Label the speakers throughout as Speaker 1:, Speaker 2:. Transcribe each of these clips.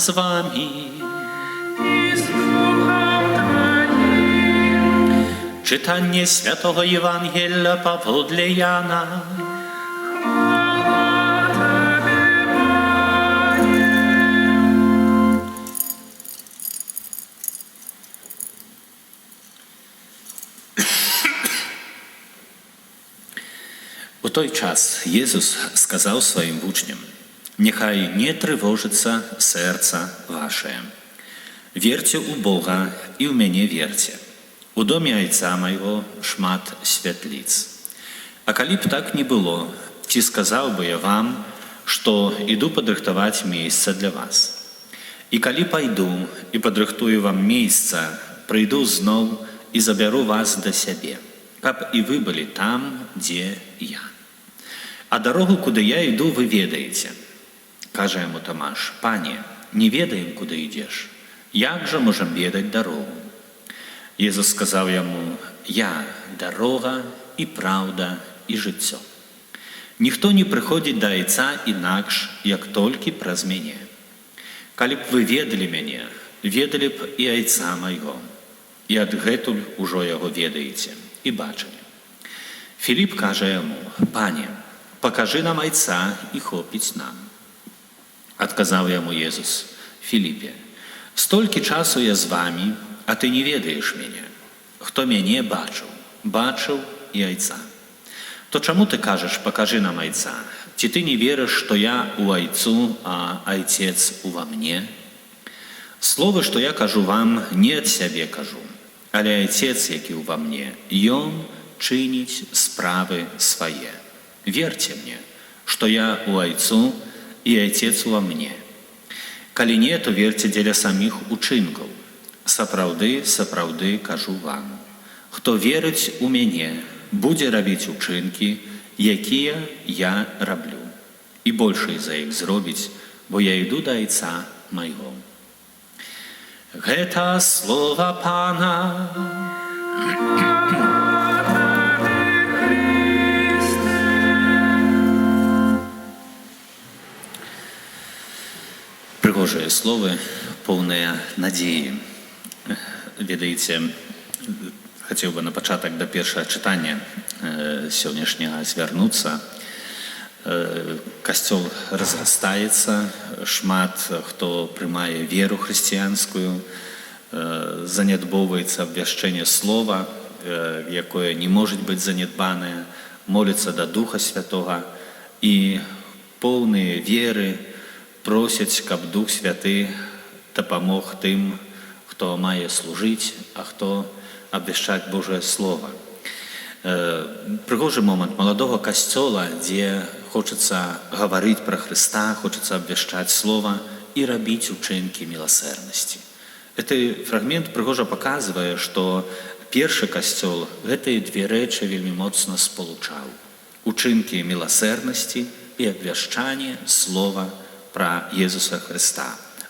Speaker 1: з вами.
Speaker 2: І з Духом Твоїм.
Speaker 1: Читання Святого Євангелія поводле Яна.
Speaker 2: Хвала Тобі, Пане.
Speaker 1: У той час Єсус сказав своїм учням: «Нехай не тривожиться серце ваше. Вірте у Бога і в мене вірте. У домі Отця Моєго шмат світлиць. А коли б так не було, ті сказав би я вам, що іду подрихтувати місце для вас. І коли пойду і подрихтую вам місце, прийду знов і заберу вас до себе, каб і ви були там, де я. А дорогу, куди я йду, ви ведаєте». Каже йому Томаш: «Пане, не ведаємо, куди йдеш. Як же можемо ведати дорогу?» Єсус сказав йому: «Я – дорога і правда і життя. Ніхто не приходить до Отця інакш, як тільки праз мене. Коли б ви ведали мене, ведали б і Отця Мого, і адгетуль уже його ведаєте і бачили». Філіп каже йому: «Пане, покажи нам Отця, і хопить нам». Отказав йому Єсус: «Філіпе, стільки часу я з вами, а ти не ведаєш мене. Хто мене бачив, бачив і Отця. То чому ти кажеш: покажи нам Отця? Чи ти не віриш, що я у Отцю, а Отець во мне? Слово, що я кажу вам, не від себе кажу, але Отець, який во мне, Йон чинить справи своє. Вірте мені, що я у Отцю, і Отець во мне. Коли ні, то вірте для самих учинків. Сапраўды, сапраўды кажу вам, хто вірить у мене, буде робити учинки, які я роблю, і більше за їх зробить, бо я йду до Отця Мого». Гета слово Пана. Пригожие слово, повне надії. Ведаеце, хацеў бы на пачатак да першага чытання сённяшняга звярнуцца. Касцёл разрастаецца, шмат хто прымае веру хрысціянскую, занядбоўваецца абвяшчэнне слова, якое не можа быць занядбанае, моліцца да Духа Святога і поўныя веры просяць, каб Дух Святы дапамог тым, хто мае служыць, а хто абвяшчаць Божае Слово. Прыгожы момант маладога касцёла, дзе хочацца гаварыць пра Хрыста, хочацца абвяшчаць Слова і рабіць учынкі міласэрнасці. Гэты фрагмент прыгожа паказвае, што першы касцёл гэтыя две рэчы вельмі моцна спалучаў. Учынкі міласэрнасці і абвяшчанне Слова пра Езуса Хрыста.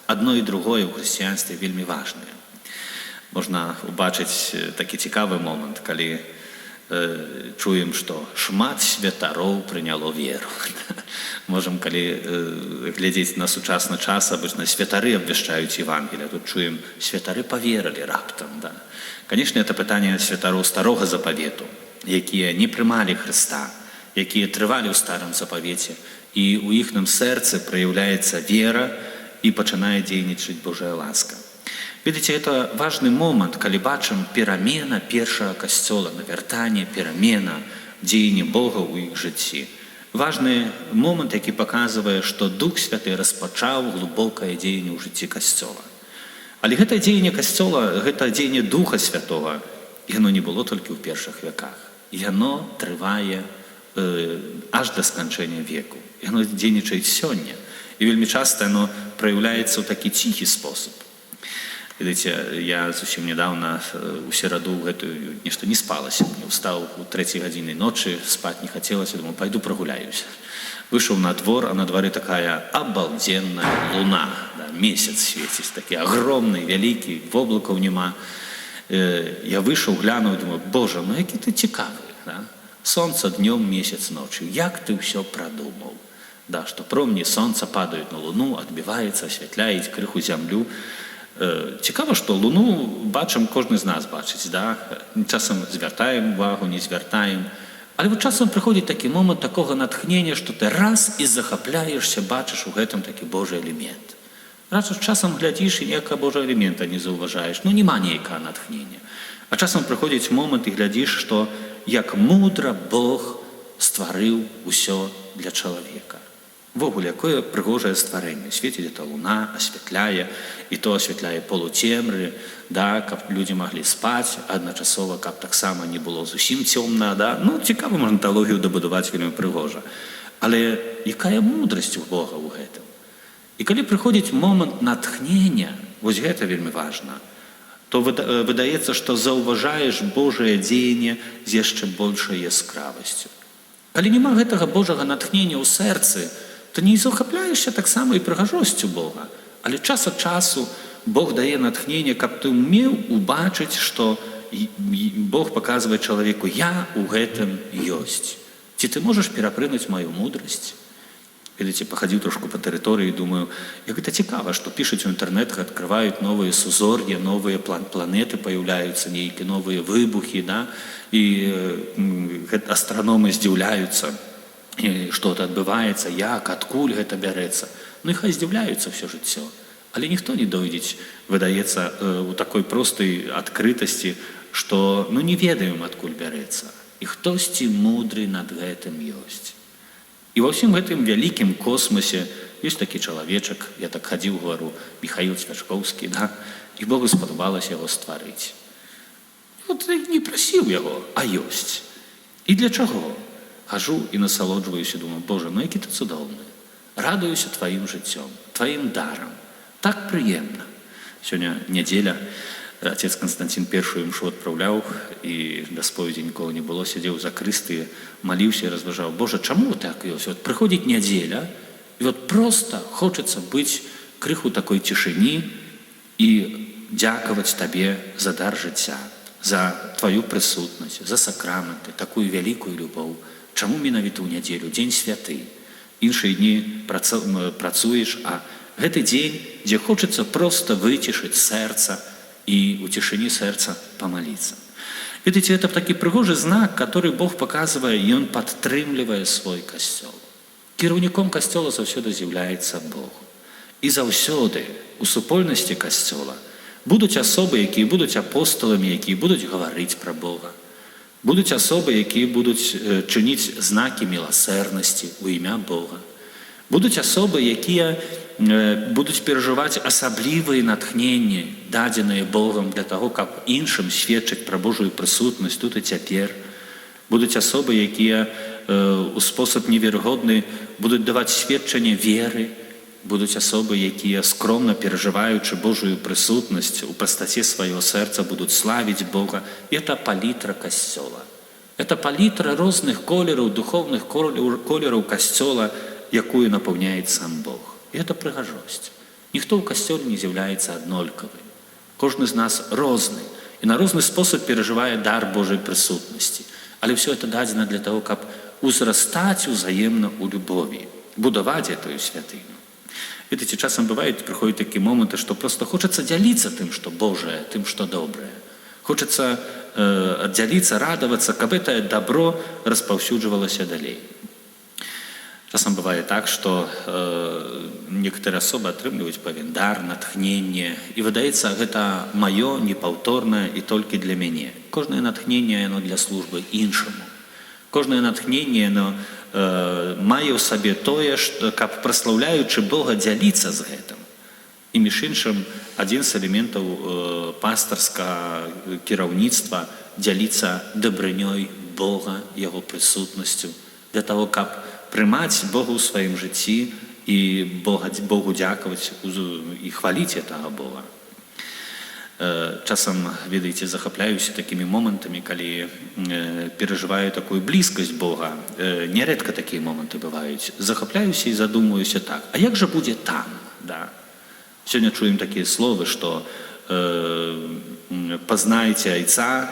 Speaker 1: Адно і другое ў хрысціянстве вельмі важнае. Можна убачыць такі цікавы момант, калі чуем, што шмат святароў прыняло веру. Можам, калі глядзець на сучасны час, абычна святары абвяшчаюць Евангелие, тут чуем, святары паверылі раптам. Канечне, это пытанне святароў старога запавету, якія не прымалі Хрыста, якія трывалі ў старым запавеце, і ў іхным сэрцы праяўляецца вера і пачынае дзейнічаць Божая ласка. Видите, это важный момент, калі бачым перамена першага касцёла, навяртанне, перамена, дзеянне Бога ў іх жыцці. Важны момент, які паказвае, што Дух Святы распачаў глыбокае дзеянне ў жыцці касцёла. Але гэта дзеянне касцёла, гэта дзеянне Духа Святога, яно не было толькі ў першых веках. Яно трывае аж да сканчэння веку. Яно дзейнічае сёння. І вельмі часта яно праяўляецца ў такі ціхі спосаб. Видите, я зусім недавно у сераду гэтую нешта не спалася. Я устаў у 3 гадзіны ночы, спаць не хацелася, думаю, пойду прогуляюсь. Вышел на двор, а на дворе такая обалденная луна, месяц светіць, такі огромный, вялікі, воблакаў нема. Я вышел, глянуў, думаю, Боже, ну які ты цікавы. Солнце днем, месяц ночью. Як ты все продумал? да, что промні сонца падают на Луну, адбіваецца, асвятляюць крыху зямлю. Цікава, што Луну бачым, кожны з нас бачыць, да? Часам звяртаем увагу, не звяртаем. Але вот часам прыходзіць такі момант такога натхнення, што ты раз і захапляешся, бачыш у гэтым такі Божы элемент. Раз часам глядзіш і ніякага Божага элемента не заўважаеш, ну няма ніякага натхнення. А часам прыходзіць момант і глядзіш, што як мудра Бог стварыў усё для чалавека. Ввогуле, якое прыгожае стварэнне. Свеціць гэта луна, асвятляе, і то асвятляе полуцемры, да, каб людзі маглі спаць, адначасова, каб таксама не было зусім цёмна, да. Ну, цікава можна тэалогію дабудаваць вельмі прыгожа. Але якая мудрасць у Бога ў гэтым? І калі прыходзіць момант натхнення, вось гэта вельмі важна, то выдаецца, што заўважаеш Божае дзеянне з яшчэ большай яскравасцю. Калі няма гэтага Божага натхнення ў сэрцы, то не захапляешся таксама і прыгажосцю Бога. Але час ад часу Бог дае натхнення, каб ты ўмеў убачыць, што Бог паказвае чалавеку: я ў гэтым ёсць. Ці ты можаш перапрынуць маю мудрасць? Ведаеце, пахадзіў трошку па тэрыторыі і думаю, як гэта цікава, што пішуць у інтэрнэтах, адкрываюць новыя сузор'я, новыя планеты паяўляюцца, нейкія новыя выбухі, да? І астраномы здзіўляюцца, што это адбываецца, як, адкуль гэта бярэцца. Ну і хай здзіўляюцца ўсё жыццё. Але ніхто не дойдзець, выдаецца, у такой простай адкрытасці, што не ведаем, адкуль бярэцца. І хтосьці мудры над гэтым ёсць. І ва ўсім гэтым вялікім космосе ёсць такі чалавечак, я так хадзіў, гавару, Міхаіл Цвячкоўскі, да? І Богу спадабалася яго стварыць. От не прасіў яго, а ёсць. І для чаго? Хожу і насалоджваюся, думаю, Боже, ну які ты цудоўны. Радуюся тваім жыццём, тваім дарам. Так прыемна. Сёння нядзеля, отец Константин першую імшу адпраўляў, і да споведзі нікога не было, сядзеў за крысты, маліўся і разважаў: Боже, чаму так ёсць? Вот прыходзіць нядзеля, і вот проста хочацца быць крыху такой цішыні і дзякаваць табе за дар жыцця, за тваю прысутнасць, за сакраменты, такую вялікую любоў. Чаму менавіта ў нядзелю? Дзень святы. Іншыя дні працуеш, а гэты дзень, дзе хочацца проста выцішыць сэрца і ў цішыні сэрца памаліцца. Ведаеце, это такі прыгожы знак, который Бог паказвае, і ён падтрымлівае свой касцёл. Кіраўніком касцёла заўсёды з'яўляецца Бог. І заўсёды у супольнасці касцёла будуць асобы, якія будуць апосталамі, якія будуць гаварыць пра Бога. Будуць асобы, якія будуць чыніць знакі міласэрнасці ў імя Бога. Будуць асобы, якія будуць перажываць асаблівыя натхненні, дадзеныя Богам для таго, каб іншым сведчыць пра Божую прысутнасць тут і цяпер. Будуць асобы, якія у спосаб неверагодны будуць даваць сведчанне веры. Будуць асобы, якія скромна перажываючы Божую прысутнасць у прастаце свайго сэрца будуць славіць Бога. Это палітра касцёла. Это палітра розных колераў, духовных колераў касцёла, якую напаўняе сам Бог. І это прыгажосць. Ніхто ў касцёле не з'яўляецца аднолькавым. Кожны з нас розны і на розны спосаб перажывае дар Божай прысутнасці. Але ўсё это дадзена для таго, каб узрастаць узаемна ў любові, будаваць гэтую святыню. Ведаеце, часам бываюць, прыходзяць такія моманты, што проста хочацца дзяліцца тым, што Божае, тым, што добрае. Хочацца дзяліцца, радавацца, каб гэтае дабро распаўсюджвалася далей. Часам бывае так, што некаторыя асобы атрымліваюць пэўны дар, натхненне, і выдаецца, гэта маё, непаўторнае і толькі для мяне. Кожнае натхненне, яно для службы іншаму. Кожнае натхненне, яно мае ў сабе тое, каб праслаўляючы Бога дзяліцца з гэтым. І між іншым, адзін з элементаў пастарскага кіраўніцтва дзяліцца дабрынёй Бога, яго прысутнасцю, для таго, каб прымаць Бога ў сваім жыцці і Богу дзякаваць і хваліць гэтага Бога. Часам, ведаеце, захапляюся такімі момантамі, калі перажываю такую блізкасць Бога. Нярэдка такія моманты бываюць. Захапляюся і задумваюся так: а як жа будзе там? Да. Сёння чуем такія словы, што пазнайце айца,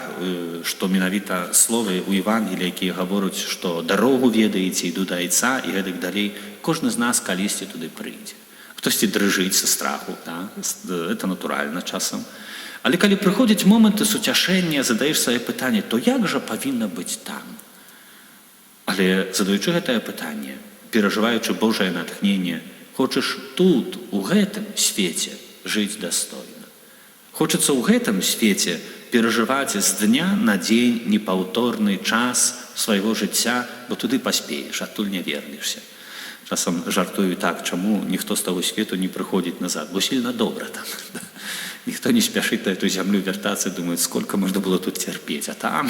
Speaker 1: што менавіта словы ў Евангеліі, якія гавораць, што дарогу ведаеце, іду да айца, і гэтак далей. кожны з нас калісьці туды прыйдзе. Хтосьці дрыжыць са страху, да? Это натуральна часам. Але калі прыходзяць моманты суцяшэння, задаеш сваё пытанне, то як жа павінна быць там? Але задаючы гэтае пытанне, перажываючы Божае натхненне, хочаш тут, у гэтым свеце жыць дастойна. Хочацца ў гэтым свеце перажываць з дня на дзень непаўторны час свайго жыцця, бо туды паспееш, адтуль не вернешся. Часам жартую так, чаму ніхто з таго свету не прыходзіць назад, бо сильно добра там. Ніхто не спяшыць на эту зямлю вяртацца, думаюць, сколько можна было тут цярпець, а там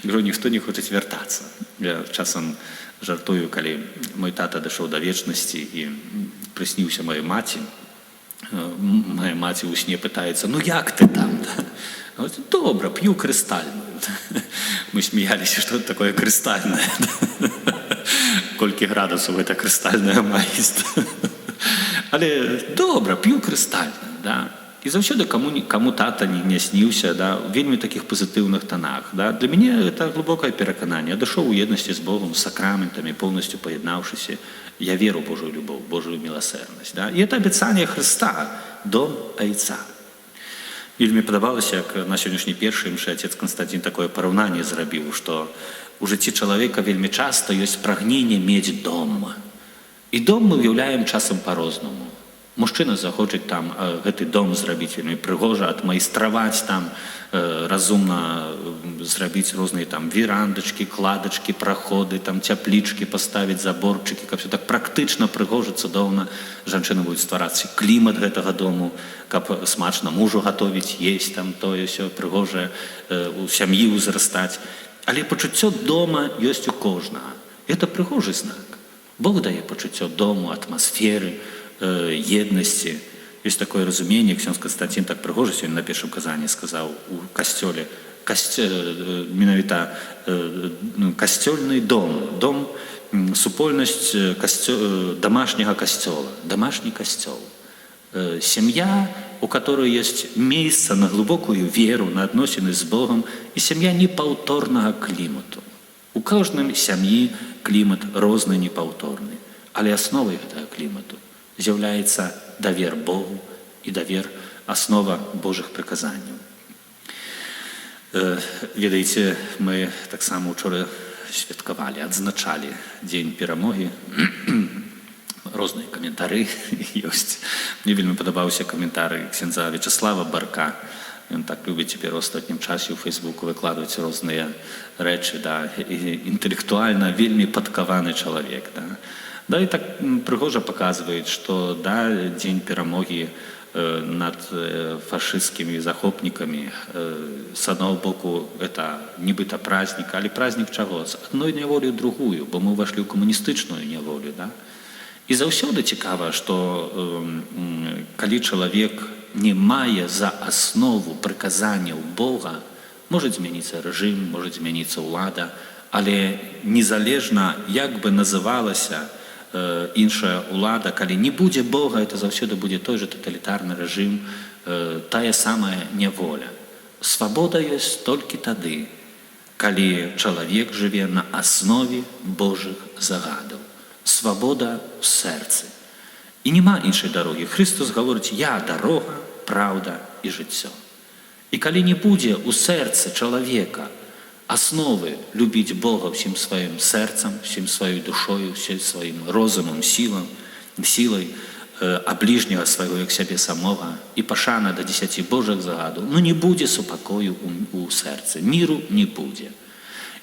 Speaker 1: ўжо ніхто не хоча вяртацца. Я часам жартую, калі мой тата дайшоў да вечнасці і прысніўся маёй маці. Моя маці ў сне пытаецца, ну як ты там? Добра, п'ю крыстальную. Мы смеяліся, што это такое крыстальнае. Колькі градусаў гэта крыстальная маість. Але добра, п'ю крыстальную, да. І заўсёды каму тата не сніўся, да, вельмі такіх пазітыўных тонах. Да. Для мяне это глубокае перакананне. Я дайшоў у еднасці з Богом, з сакраментамі, поўнасцю паяднаўшыся. Я веру в Божую любовь, Божую милосердность. Да? И это обещание Христа, дом Айца. Вельмі падабалася, як на сённяшняй першай імшы отец Константин такое параўнанне зрабіў, што у жыцці чалавека вельмі часта ёсць прагненне мець дом. І дом мы уяўляем часам по-рознаму. Мужчына захоча там гэты дом зрабіць вельмі прыгожа, адмайстраваць там, разумна зрабіць розныя там верандачкі, кладачкі, праходы, там цяплічкі паставіць, заборчыкі, каб все так практычна, прыгожа, цудоўна. Жанчына будзе стварацца клімат гэтага дому, каб смачна мужу гатовіць, есць там тое сё прыгожае, у сям'і ўзрастаць. Але пачуццё дома ёсць у кожнага. Это прыгожы знак. Бог дае пачуццё дому, атмасферы, еднасці. Ёсць такое разуменне, ксёндз Константин так прыгожа сёння на першым казанні сказаў у касцёле, менавіта касцёльны дом, дом, супольнасць домашняга касцёла, домашні касцёл. Сям'я, у которой ёсць месца на глыбокую веру, на адносіны з Богом, і сям'я непаўторнага клімату. У кожным сям'і клімат розны, непаўторны, але асновай гэтага клімату з'яўляецца давер Богу і давер аснова Божых прыказанняў. Ведаеце, мы таксама учора святкавалі, адзначалі Дзень перамогі. Розныя каментары ёсць. Мне вельмі падабаўся каментары ксяндза Вячеслава Барка. Ён так любіць цяпер у астатнім часе ў Фейсбуку выкладваць розныя рэчы, да, і інтэлектуальна вельмі падкаваны чалавек, да. Да, і так прыгожа паказваюць, што да, Дзень перамогі над фашысцкімі захопнікамі з аднаго боку это нібыта празднік, але празднік чаго? З адной няволі ў другую, бо мы ўвайшлі ў камуністычную няволю, да? І заўсёды цікава, што калі чалавек не мае за аснову прыказанняў Бога, можа змяніцца рэжым, можа змяніцца ўлада, але незалежна, як бы называлася іншая ўлада, калі не будзе Бога, это заўсёды будзе той же таталітарны рэжым, тая самая няволя. Свабода ёсць толькі тады, калі чалавек жыве на аснове Божых загадаў. Свабода ў сэрцы. І няма іншай дарогі. Христос гаворыць: «Я дарога, праўда і жыццё». І калі не будзе ў сэрцы чалавека асновы любіць Бога ўсім сваім сэрцам, усім сваёй душою, усім сваім розумам, сілай, а бліжняга свайго як сябе самога і пашана да 10 Божых загадаў, ну не будзе супакою у сэрцы, міру не будзе.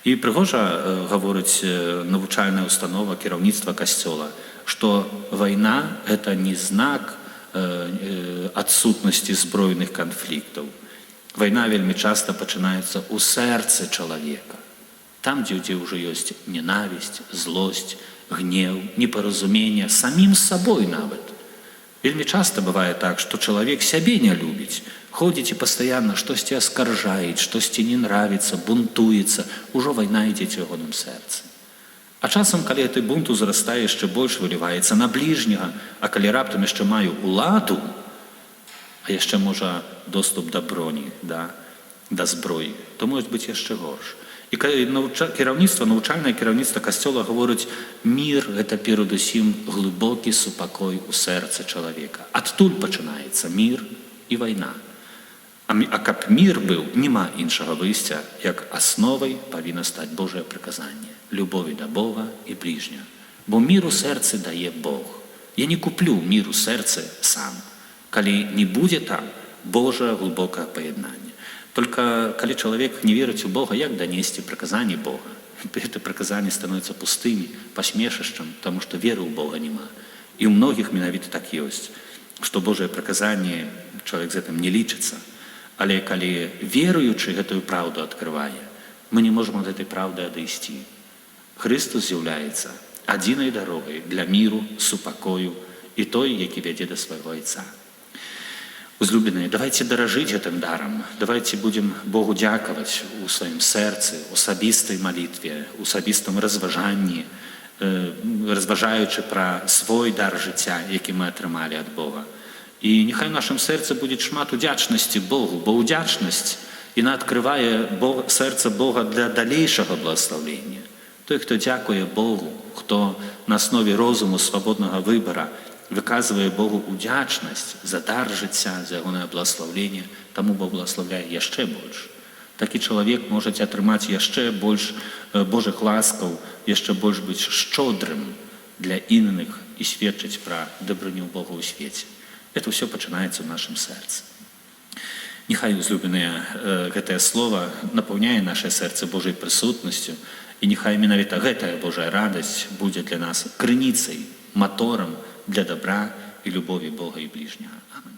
Speaker 1: І прыгожа гаворыць навучальная установа кіраўніцтва касцёла, што вайна – гэта не знак адсутнасці збройных канфліктаў. Вайна вельмі часта пачынаецца ў сэрцы чалавека. Там, дзе ўжо ёсць ненавісць, злосць, гнеў, непаразуменне, самім сабой нават. Вельмі часта бывае так, што чалавек сябе не любіць, ходзіць і пастаянна штосьці аскаржаіць, штосьці не нравіцца, бунтуецца, ужо вайна ідзе ў ягоным сэрцы. А часам, калі гэты бунт узрастае, яшчэ больш выліваецца на бліжняга, а калі раптам яшчэ маю уладу, а яшчэ можа доступ да броні, да зброі, то можа быць яшчэ горш. І кіраўніцтва, навучальнае кіраўніцтва касцёла гаворыць, мір – гэта перадусім глыбокі супакой у сэрцы чалавека. Адтуль пачынаецца мір і вайна. А каб мір быў, няма іншага выйсця, як асновай павінна стаць Божае прыказанне, любові да Бога і бліжня. Бо мір у сэрцы дае Бог. Я не куплю мір у сэрцы сам, калі не будзе там Божае глыбокае паяднанне. Только калі чалавек не верыць у Бога, як данесці прыказанні Бога? Гэта прыказанні становяцца пустымі, пасмешышчам, таму што веры ў Бога няма. І ў многіх менавіта так ёсць, што Божае прыказанне, чалавек з гэтым не лічыцца. Але калі веруючы гэтую праўду адкрывае, мы не можам ад гэтай праўды адысці. Хрыстус з'яўляецца адзінай дарогай для міру, супакою і той, які вядзе да свайго Айца. Узлюбленыя, давайте даражыць гэтым дарам, давайте будем Богу дзякаваць у сваім сэрцы, у асабістай малітве, у асабістым разважанні, разважаючы пра свой дар жыцця, які мы атрымалі ад Бога. І няхай у нашым сэрцы будзе шмат удзячнасці Богу, бо удзячнасць, яна адкрывае сэрца Бога для далейшага благаслаўлення. Той, хто дзякуе Богу, хто на аснове розуму свабоднага выбара выказвае Богу удзячнасць за дар жыцця, за ягонае благаслаўленне, таму Бог благаслаўляе яшчэ больш. Такі чалавек можа атрымаць яшчэ больш Божых ласкаў, яшчэ больш быць шчодрым для інных і сведчыць пра дабрыню Бога ў свеце. Это ўсё пачынаецца ў нашым сэрцы. Няхай, узлюбленыя, гэтае слова напаўняе нашае сэрца Божай прысутнасцю, і няхай менавіта гэтая Божая радасць будзе для нас крыніцай, маторам для добра і любові Бога і ближнього. Амин.